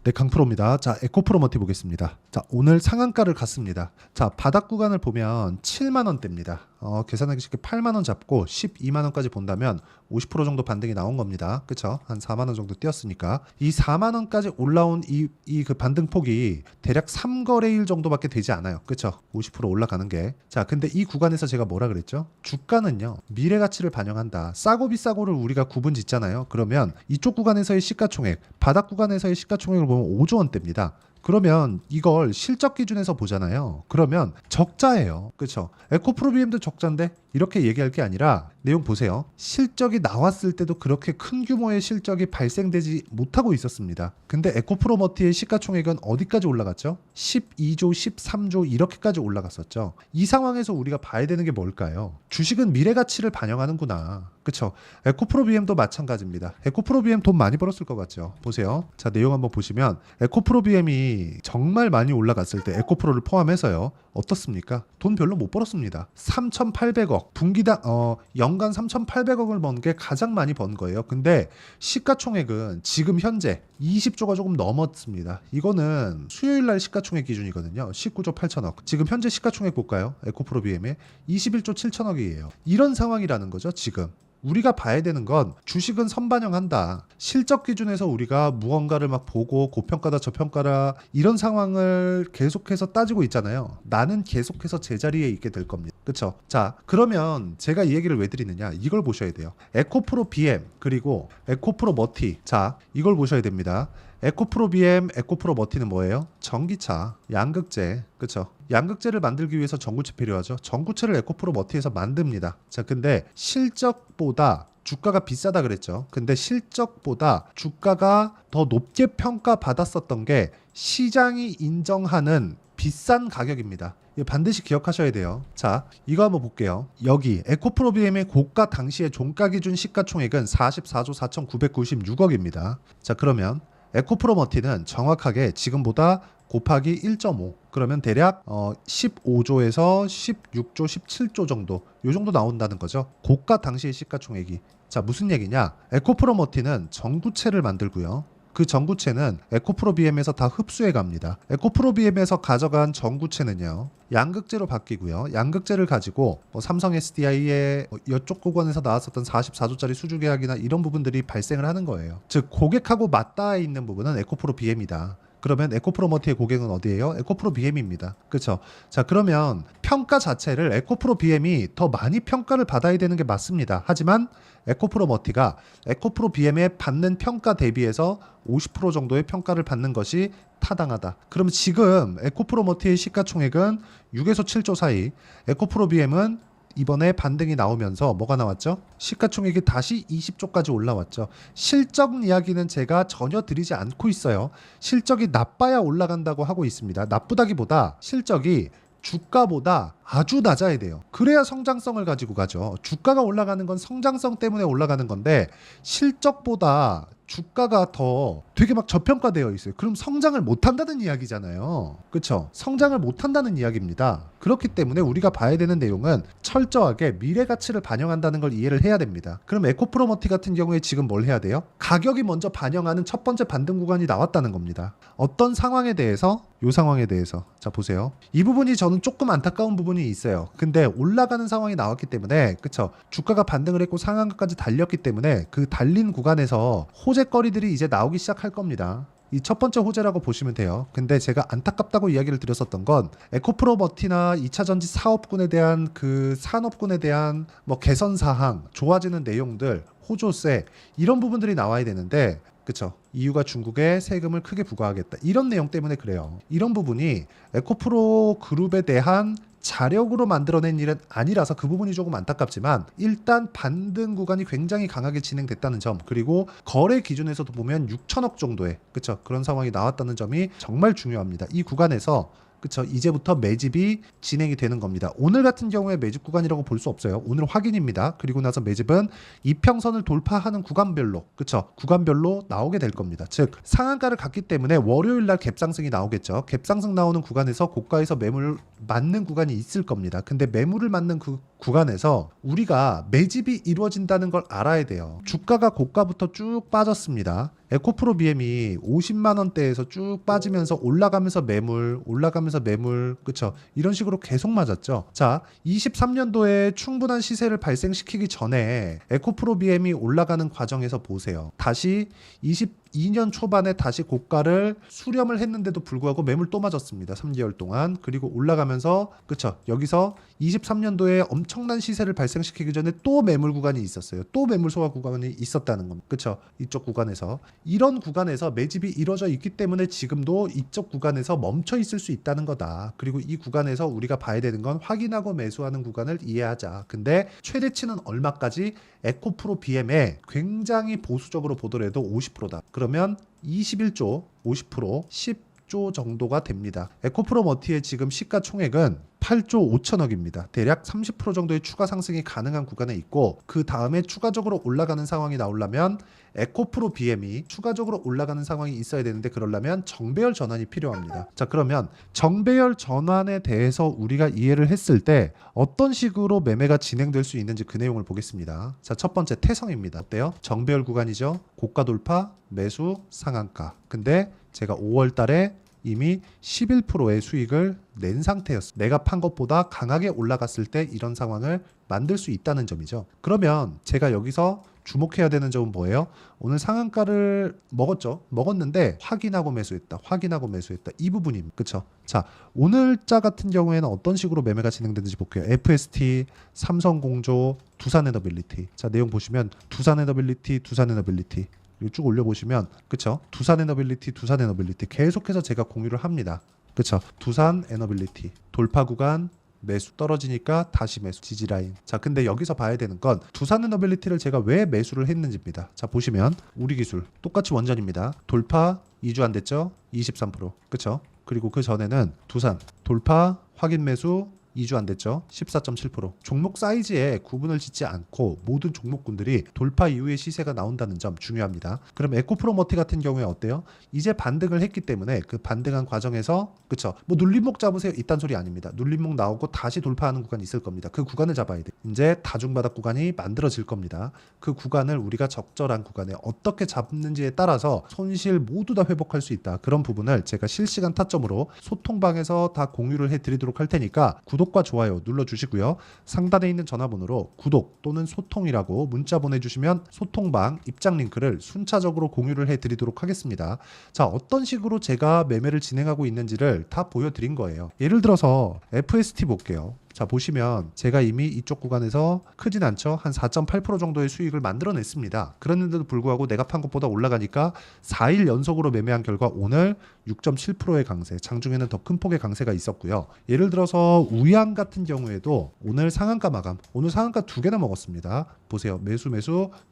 네, 강프로입니다. 자, 에코프로 머티 보겠습니다. 자, 오늘 상한가를 갔습니다. 자, 바닥 구간을 보면 7만 원대입니다. 계산하기 쉽게 8만 원 잡고 12만 원까지 본다면 50% 정도 반등이 나온 겁니다. 그쵸? 한 4만 원 정도 뛰었으니까 이 4만 원까지 올라온 그 반등폭이 대략 3거래일 정도밖에 되지 않아요. 그쵸? 50% 올라가는 게. 자, 근데 이 구간에서 제가 뭐라 그랬죠? 주가는요, 미래 가치를 반영한다. 싸고 비싸고를 우리가 구분 짓잖아요. 그러면 이쪽 구간에서의 시가총액, 바닥 구간에서의 시가총액을 보면 5조 원대입니다. 그러면 이걸 실적 기준에서 보잖아요. 그러면 적자예요. 그렇죠? 에코프로 BM도 적자인데 이렇게 얘기할 게 아니라 내용 보세요. 실적이 나왔을 때도 그렇게 큰 규모의 실적이 발생되지 못하고 있었습니다. 근데 에코프로 머티의 시가총액은 어디까지 올라갔죠? 12조, 13조 이렇게까지 올라갔었죠. 이 상황에서 우리가 봐야 되는 게 뭘까요? 주식은 미래 가치를 반영하는구나. 그쵸? 에코프로 BM도 마찬가지입니다. 에코프로 BM 돈 많이 벌었을 것 같죠? 보세요. 자, 내용 한번 보시면 에코프로 BM이 정말 많이 올라갔을 때 에코프로를 포함해서요. 어떻습니까? 돈 별로 못 벌었습니다. 3,800억. 분기당 연간 3,800억을 번 게 가장 많이 번 거예요. 근데 시가총액은 지금 현재 20조가 조금 넘었습니다. 이거는 수요일 날 시가총액 기준이거든요. 19조 8천억. 지금 현재 시가총액 볼까요? 에코프로 BM의 21조 7천억이에요. 이런 상황이라는 거죠, 지금. 우리가 봐야 되는 건 주식은 선반영한다. 실적 기준에서 우리가 무언가를 막 보고 고평가다 저평가다 이런 상황을 계속해서 따지고 있잖아요. 나는 계속해서 제자리에 있게 될 겁니다. 그쵸? 자, 그러면 제가 이 얘기를 왜 드리느냐? 이걸 보셔야 돼요. 에코프로 BM 그리고 에코프로 머티. 자, 이걸 보셔야 됩니다. 에코프로 BM, 에코프로 머티는 뭐예요? 전기차, 양극재, 그쵸? 양극재를 만들기 위해서 전구체 필요하죠. 전구체를 에코프로 머티에서 만듭니다. 자, 근데 실적보다 주가가 비싸다 그랬죠. 근데 실적보다 주가가 더 높게 평가받았었던 게 시장이 인정하는 비싼 가격입니다. 이거 반드시 기억하셔야 돼요. 자, 이거 한번 볼게요. 여기 에코프로 BM의 고가 당시의 종가 기준 시가총액은 44조 4,996억입니다. 자, 그러면 에코프로 머티는 정확하게 지금보다 곱하기 1.5 그러면 대략 15조에서 16조 17조 정도 요 정도 나온다는 거죠. 고가 당시의 시가총액이. 자, 무슨 얘기냐? 에코프로 머티는 전구체를 만들고요. 그 전구체는 에코프로 BM에서 다 흡수해 갑니다. 에코프로 BM에서 가져간 전구체는요, 양극재로 바뀌고요. 양극재를 가지고 삼성 SDI의 이쪽 구간에서 나왔었던 44조짜리 수주 계약이나 이런 부분들이 발생을 하는 거예요. 즉 고객하고 맞닿아 있는 부분은 에코프로 BM이다. 그러면 에코프로 머티의 고객은 어디예요? 에코프로 BM입니다. 그렇죠? 자, 그러면 평가 자체를 에코프로 BM이 더 많이 평가를 받아야 되는 게 맞습니다. 하지만 에코프로 머티가 에코프로 BM에 받는 평가 대비해서 50% 정도의 평가를 받는 것이 타당하다. 그럼 지금 에코프로 머티의 시가총액은 6에서 7조 사이, 에코프로 BM은 이번에 반등이 나오면서 뭐가 나왔죠? 시가총액이 다시 20조까지 올라왔죠. 실적 이야기는 제가 전혀 드리지 않고 있어요. 실적이 나빠야 올라간다고 하고 있습니다. 나쁘다기보다 실적이 주가보다 아주 낮아야 돼요. 그래야 성장성을 가지고 가죠. 주가가 올라가는 건 성장성 때문에 올라가는 건데 실적보다 주가가 더 되게 막 저평가되어 있어요. 그럼 성장을 못한다는 이야기잖아요. 그렇죠? 성장을 못한다는 이야기입니다. 그렇기 때문에 우리가 봐야 되는 내용은 철저하게 미래 가치를 반영한다는 걸 이해를 해야 됩니다. 그럼 에코프로 머티 같은 경우에 지금 뭘 해야 돼요? 가격이 먼저 반영하는 첫 번째 반등 구간이 나왔다는 겁니다. 어떤 상황에 대해서? 이 상황에 대해서. 자, 보세요. 이 부분이 저는 조금 안타까운 부분이 있어요. 근데 올라가는 상황이 나왔기 때문에, 그쵸? 주가가 반등을 했고 상한가까지 달렸기 때문에 그 달린 구간에서 호재거리들이 이제 나오기 시작할 겁니다. 이 첫 번째 호재라고 보시면 돼요. 근데 제가 안타깝다고 이야기를 드렸었던 건 에코프로 머티나 2차전지 사업군에 대한 그 산업군에 대한 뭐 개선 사항, 좋아지는 내용들, 호조세 이런 부분들이 나와야 되는데, 그쵸? EU가 중국에 세금을 크게 부과하겠다. 이런 내용 때문에 그래요. 이런 부분이 에코프로 그룹에 대한 자력으로 만들어낸 일은 아니라서 그 부분이 조금 안타깝지만 일단 반등 구간이 굉장히 강하게 진행됐다는 점, 그리고 거래 기준에서도 보면 6천억 정도의 그쵸 그런 상황이 나왔다는 점이 정말 중요합니다. 이 구간에서 그쵸 이제부터 매집이 진행이 되는 겁니다. 오늘 같은 경우에 매집 구간이라고 볼 수 없어요. 오늘 확인입니다. 그리고 나서 매집은 이평선을 돌파하는 구간별로 그쵸 구간별로 나오게 될 겁니다. 즉 상한가를 갔기 때문에 월요일 날 갭상승이 나오겠죠. 갭상승 나오는 구간에서 고가에서 매물 맞는 구간이 있을 겁니다. 근데 매물을 맞는 그 구간에서 우리가 매집이 이루어진다는 걸 알아야 돼요. 주가가 고가부터 쭉 빠졌습니다. 에코프로 BM이 50만 원대에서 쭉 빠지면서 올라가면서 매물, 그쵸? 이런 식으로 계속 맞았죠. 자, 23년도에 충분한 시세를 발생시키기 전에 에코프로 BM이 올라가는 과정에서 보세요. 다시 22년 초반에 다시 고가를 수렴을 했는데도 불구하고 매물 또 맞았습니다. 3개월 동안. 그리고 올라가면서, 그쵸? 여기서 23년도에 엄청난 시세를 발생시키기 전에 또 매물 구간이 있었어요. 또 매물 소화 구간이 있었다는 겁니다. 그쵸? 이쪽 구간에서. 이런 구간에서 매집이 이루어져 있기 때문에 지금도 이쪽 구간에서 멈춰 있을 수 있다는 거다. 그리고 이 구간에서 우리가 봐야 되는 건 확인하고 매수하는 구간을 이해하자. 근데 최대치는 얼마까지? 에코프로 BM에 굉장히 보수적으로 보더라도 50%다. 그러면 21조 50% 10조 정도가 됩니다. 에코프로 머티의 지금 시가총액은 8조 5천억입니다. 대략 30% 정도의 추가 상승이 가능한 구간에 있고 그 다음에 추가적으로 올라가는 상황이 나오려면 에코프로 BM이 추가적으로 올라가는 상황이 있어야 되는데 그러려면 정배열 전환이 필요합니다. 자, 그러면 정배열 전환에 대해서 우리가 이해를 했을 때 어떤 식으로 매매가 진행될 수 있는지 그 내용을 보겠습니다. 자, 첫 번째 태성입니다. 어때요? 정배열 구간이죠. 고가 돌파, 매수, 상한가. 근데 제가 5월 달에 이미 11%의 수익을 낸 상태였어. 내가 판 것보다 강하게 올라갔을 때 이런 상황을 만들 수 있다는 점이죠. 그러면 제가 여기서 주목해야 되는 점은 뭐예요? 오늘 상한가를 먹었는데 확인하고 매수했다. 이 부분입니다. 그쵸? 자, 오늘자 같은 경우에는 어떤 식으로 매매가 진행되는지 볼게요. FST, 삼성공조, 두산에너빌리티. 자, 내용 보시면 두산에너빌리티 쭉 올려보시면 그쵸? 두산에너빌리티 계속해서 제가 공유를 합니다. 그쵸? 두산에너빌리티 돌파 구간 매수 떨어지니까 다시 매수 지지라인. 자, 근데 여기서 봐야 되는 건 두산에너빌리티를 제가 왜 매수를 했는지입니다. 자, 보시면 우리 기술 똑같이 원전입니다. 돌파 2주 안 됐죠? 23%. 그쵸? 그리고 그 전에는 두산 돌파 확인 매수 2주 안 됐죠? 14.7%. 종목 사이즈에 구분을 짓지 않고 모든 종목군들이 돌파 이후에 시세가 나온다는 점 중요합니다. 그럼 에코프로머티 같은 경우에 어때요? 이제 반등을 했기 때문에 그 반등한 과정에서 그쵸? 뭐 눌림목 잡으세요 이딴 소리 아닙니다. 눌림목 나오고 다시 돌파하는 구간이 있을 겁니다. 그 구간을 잡아야 돼. 이제 다중바닥 구간이 만들어질 겁니다. 그 구간을 우리가 적절한 구간에 어떻게 잡는지에 따라서 손실 모두 다 회복할 수 있다. 그런 부분을 제가 실시간 타점으로 소통방에서 다 공유를 해드리도록 할 테니까 구독과 좋아요 눌러주시고요. 상단에 있는 전화번호로 구독 또는 소통이라고 문자 보내주시면 소통방 입장 링크를 순차적으로 공유를 해드리도록 하겠습니다. 자, 어떤 식으로 제가 매매를 진행하고 있는지를 다 보여드린 거예요. 예를 들어서 FST 볼게요. 자, 보시면 제가 이미 이쪽 구간에서 크진 않죠. 한 4.8% 정도의 수익을 만들어냈습니다. 그랬는데도 불구하고 내가 판 것보다 올라가니까 4일 연속으로 매매한 결과 오늘 6.7%의 강세, 장중에는 더 큰 폭의 강세가 있었고요. 예를 들어서 우양 같은 경우에도 오늘 상한가 마감, 오늘 상한가 2개나 먹었습니다. 보세요. 매수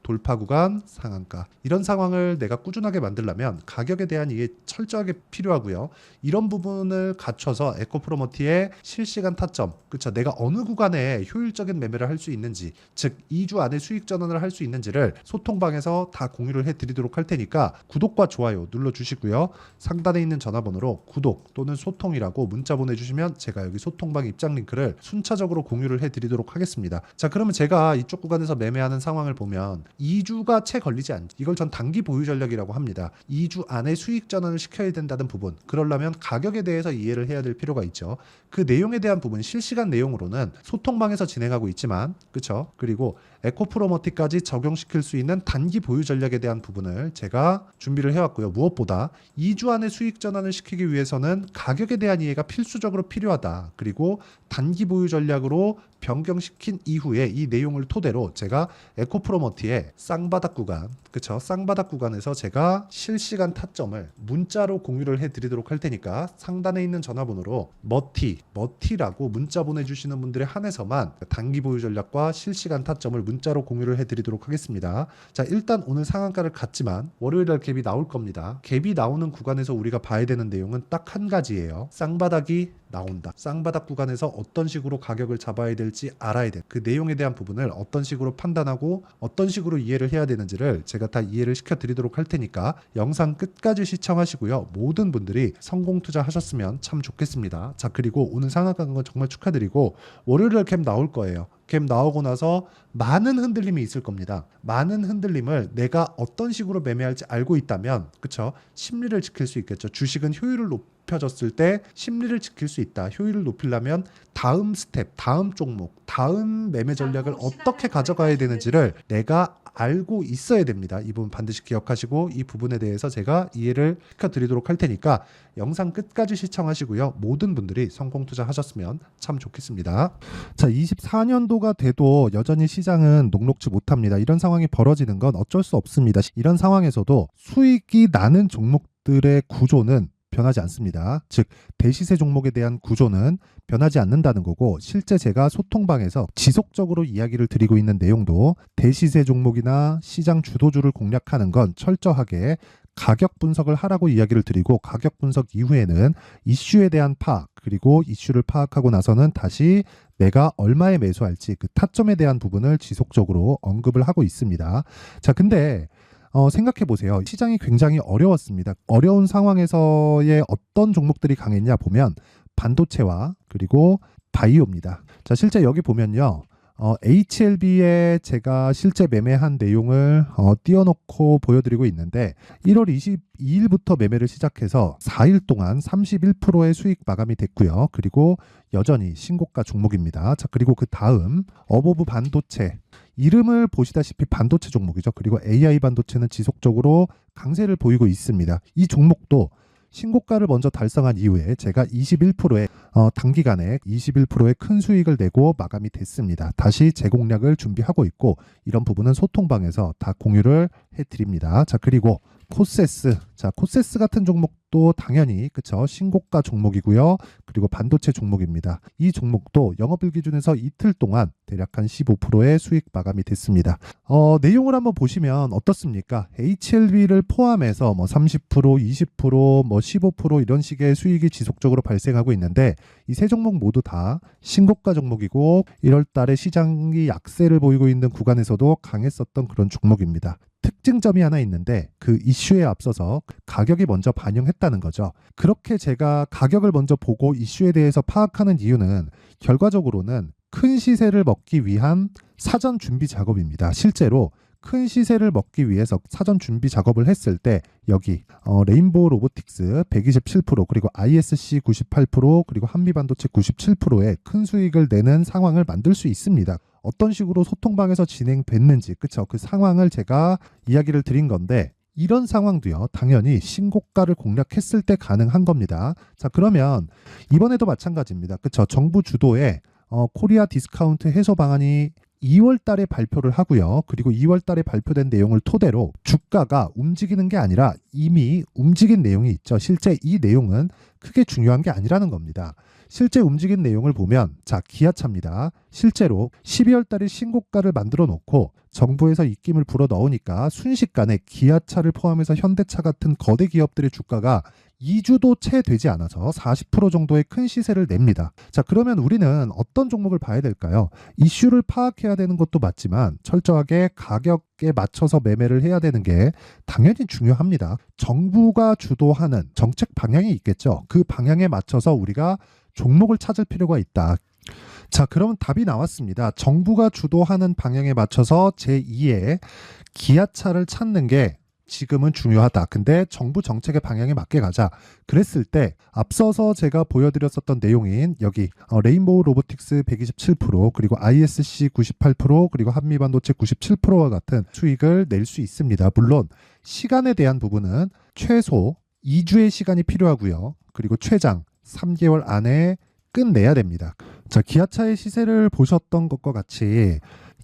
돌파 구간 상한가. 이런 상황을 내가 꾸준하게 만들려면 가격에 대한 이해 철저하게 필요하고요. 이런 부분을 갖춰서 에코프로머티의 실시간 타점, 그렇죠? 내가 어느 구간에 효율적인 매매를 할 수 있는지, 즉 2주 안에 수익 전환을 할 수 있는지를 소통방에서 다 공유를 해드리도록 할 테니까 구독과 좋아요 눌러주시고요. 상단에 있는 전화번호로 구독 또는 소통이라고 문자 보내주시면 제가 여기 소통방 입장 링크를 순차적으로 공유를 해드리도록 하겠습니다. 자, 그러면 제가 이쪽 구간에서 매매하는 상황을 보면 2주가 채 걸리지 않죠. 이걸 전 단기 보유 전략이라고 합니다. 2주 안에 수익 전환을 시켜야 된다는 부분, 그러려면 가격에 대해서 이해를 해야 될 필요가 있죠. 그 내용에 대한 부분 실시간 내용으로는 소통방에서 진행하고 있지만 그쵸? 그리고 에코프로머티까지 적용시킬 수 있는 단기 보유 전략에 대한 부분을 제가 준비를 해왔고요. 무엇보다 2주 안에 수익 전환을 시키기 위해서는 가격에 대한 이해가 필수적으로 필요하다. 그리고 단기 보유 전략으로 변경시킨 이후에 이 내용을 토대로 제가 에코프로머티의 쌍바닥 구간, 그쵸? 쌍바닥 구간에서 제가 실시간 타점을 문자로 공유를 해드리도록 할 테니까 상단에 있는 전화번호로 머티라고 문자 보내주시는 분들에 한해서만 단기 보유 전략과 실시간 타점을 문자로 공유를 해드리도록 하겠습니다. 자, 일단 오늘 상한가를 갔지만 월요일날 갭이 나올 겁니다. 갭이 나오는 구간에서 우리가 봐야 되는 내용은 딱 한 가지예요. 쌍바닥이 나온다. 쌍바닥 구간에서 어떤 식으로 가격을 잡아야 될지 알아야 돼. 그 내용에 대한 부분을 어떤 식으로 판단하고 어떤 식으로 이해를 해야 되는지를 제가 다 이해를 시켜드리도록 할 테니까 영상 끝까지 시청하시고요. 모든 분들이 성공 투자하셨으면 참 좋겠습니다. 자, 그리고 오늘 상한가 간 건 정말 축하드리고 월요일에 갭 나올 거예요. 갭 나오고 나서 많은 흔들림이 있을 겁니다. 많은 흔들림을 내가 어떤 식으로 매매할지 알고 있다면, 그쵸? 심리를 지킬 수 있겠죠. 주식은 효율을 높여졌을 때 심리를 지킬 수 있다. 효율을 높이려면 다음 스텝, 다음 종목, 다음 매매 전략을 어떻게 가져가야 되는지를 내가 알고 있어야 됩니다. 이 부분 반드시 기억하시고 이 부분에 대해서 제가 이해를 시켜드리도록 할 테니까 영상 끝까지 시청하시고요. 모든 분들이 성공 투자하셨으면 참 좋겠습니다. 자, 24년도가 돼도 여전히 시장은 녹록지 못합니다. 이런 상황이 벌어지는 건 어쩔 수 없습니다. 이런 상황에서도 수익이 나는 종목들의 구조는 변하지 않습니다. 즉 대시세 종목에 대한 구조는 변하지 않는다는 거고, 실제 제가 소통방에서 지속적으로 이야기를 드리고 있는 내용도 대시세 종목이나 시장 주도주를 공략하는 건 철저하게 가격 분석을 하라고 이야기를 드리고, 가격 분석 이후에는 이슈에 대한 파악, 그리고 이슈를 파악하고 나서는 다시 내가 얼마에 매수할지 그 타점에 대한 부분을 지속적으로 언급을 하고 있습니다. 자, 근데 생각해 보세요. 시장이 굉장히 어려웠습니다. 어려운 상황에서의 어떤 종목들이 강했냐 보면 반도체와 그리고 바이오입니다. 자, 실제 여기 보면요. HLB에 제가 실제 매매한 내용을 띄워놓고 보여드리고 있는데 1월 22일부터 매매를 시작해서 4일 동안 31%의 수익 마감이 됐고요. 그리고 여전히 신고가 종목입니다. 자, 그리고 그 다음 어보브 반도체, 이름을 보시다시피 반도체 종목이죠. 그리고 AI 반도체는 지속적으로 강세를 보이고 있습니다. 이 종목도 신고가를 먼저 달성한 이후에 제가 21%의 단기간에 21%의 큰 수익을 내고 마감이 됐습니다. 다시 재공략을 준비하고 있고, 이런 부분은 소통방에서 다 공유를 해드립니다. 자, 그리고 코세스. 자, 코세스 같은 종목도 당연히 그쵸, 신고가 종목이고요. 그리고 반도체 종목입니다. 이 종목도 영업일 기준에서 이틀 동안 대략 한 15%의 수익 마감이 됐습니다. 내용을 한번 보시면 어떻습니까? HLB를 포함해서 뭐 30%, 20%, 뭐 15% 이런 식의 수익이 지속적으로 발생하고 있는데, 이 세 종목 모두 다 신고가 종목이고 1월 달에 시장이 약세를 보이고 있는 구간에서도 강했었던 그런 종목입니다. 특징점이 하나 있는데 그 이슈에 앞서서 가격이 먼저 반영했다는 거죠. 그렇게 제가 가격을 먼저 보고 이슈에 대해서 파악하는 이유는 결과적으로는 큰 시세를 먹기 위한 사전 준비 작업입니다. 실제로 큰 시세를 먹기 위해서 사전 준비 작업을 했을 때 여기 레인보우 로보틱스 127%, 그리고 ISC 98%, 그리고 한미반도체 97%의 큰 수익을 내는 상황을 만들 수 있습니다. 어떤 식으로 소통방에서 진행됐는지, 그쵸? 그 상황을 제가 이야기를 드린 건데, 이런 상황도요, 당연히 신고가를 공략했을 때 가능한 겁니다. 자, 그러면 이번에도 마찬가지입니다. 그쵸? 정부 주도의 코리아 디스카운트 해소 방안이 2월 달에 발표를 하고요. 그리고 2월 달에 발표된 내용을 토대로 주가가 움직이는 게 아니라 이미 움직인 내용이 있죠. 실제 이 내용은 크게 중요한 게 아니라는 겁니다. 실제 움직인 내용을 보면, 자, 기아차입니다. 실제로 12월 달에 신고가를 만들어 놓고 정부에서 입김을 불어 넣으니까 순식간에 기아차를 포함해서 현대차 같은 거대 기업들의 주가가 2주도 채 되지 않아서 40% 정도의 큰 시세를 냅니다. 자, 그러면 우리는 어떤 종목을 봐야 될까요? 이슈를 파악해야 되는 것도 맞지만 철저하게 가격에 맞춰서 매매를 해야 되는 게 당연히 중요합니다. 정부가 주도하는 정책 방향이 있겠죠. 그 방향에 맞춰서 우리가 종목을 찾을 필요가 있다. 자, 그러면 답이 나왔습니다. 정부가 주도하는 방향에 맞춰서 제2의 기아차를 찾는 게 지금은 중요하다. 근데 정부 정책의 방향에 맞게 가자. 그랬을 때 앞서서 제가 보여드렸었던 내용인 여기 레인보우 로보틱스 127%, 그리고 ISC 98%, 그리고 한미반도체 97%와 같은 수익을 낼 수 있습니다. 물론 시간에 대한 부분은 최소 2주의 시간이 필요하고요. 그리고 최장 3개월 안에 끝내야 됩니다. 자, 기아차의 시세를 보셨던 것과 같이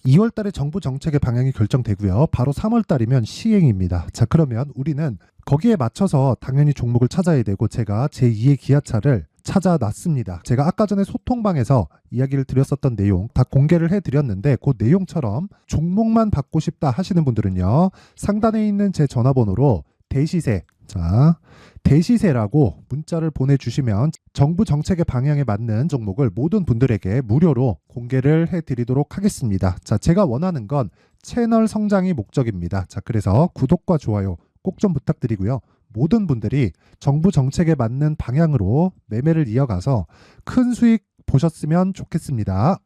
2월 달에 정부 정책의 방향이 결정되고요. 바로 3월 달이면 시행입니다. 자, 그러면 우리는 거기에 맞춰서 당연히 종목을 찾아야 되고, 제가 제2의 기아차를 찾아놨습니다. 제가 아까 전에 소통방에서 이야기를 드렸었던 내용 다 공개를 해드렸는데, 그 내용처럼 종목만 받고 싶다 하시는 분들은요, 상단에 있는 제 전화번호로 대시세 자, 대시세라고 문자를 보내주시면 정부 정책의 방향에 맞는 종목을 모든 분들에게 무료로 공개를 해드리도록 하겠습니다. 자, 제가 원하는 건 채널 성장이 목적입니다. 자, 그래서 구독과 좋아요 꼭 좀 부탁드리고요. 모든 분들이 정부 정책에 맞는 방향으로 매매를 이어가서 큰 수익 보셨으면 좋겠습니다.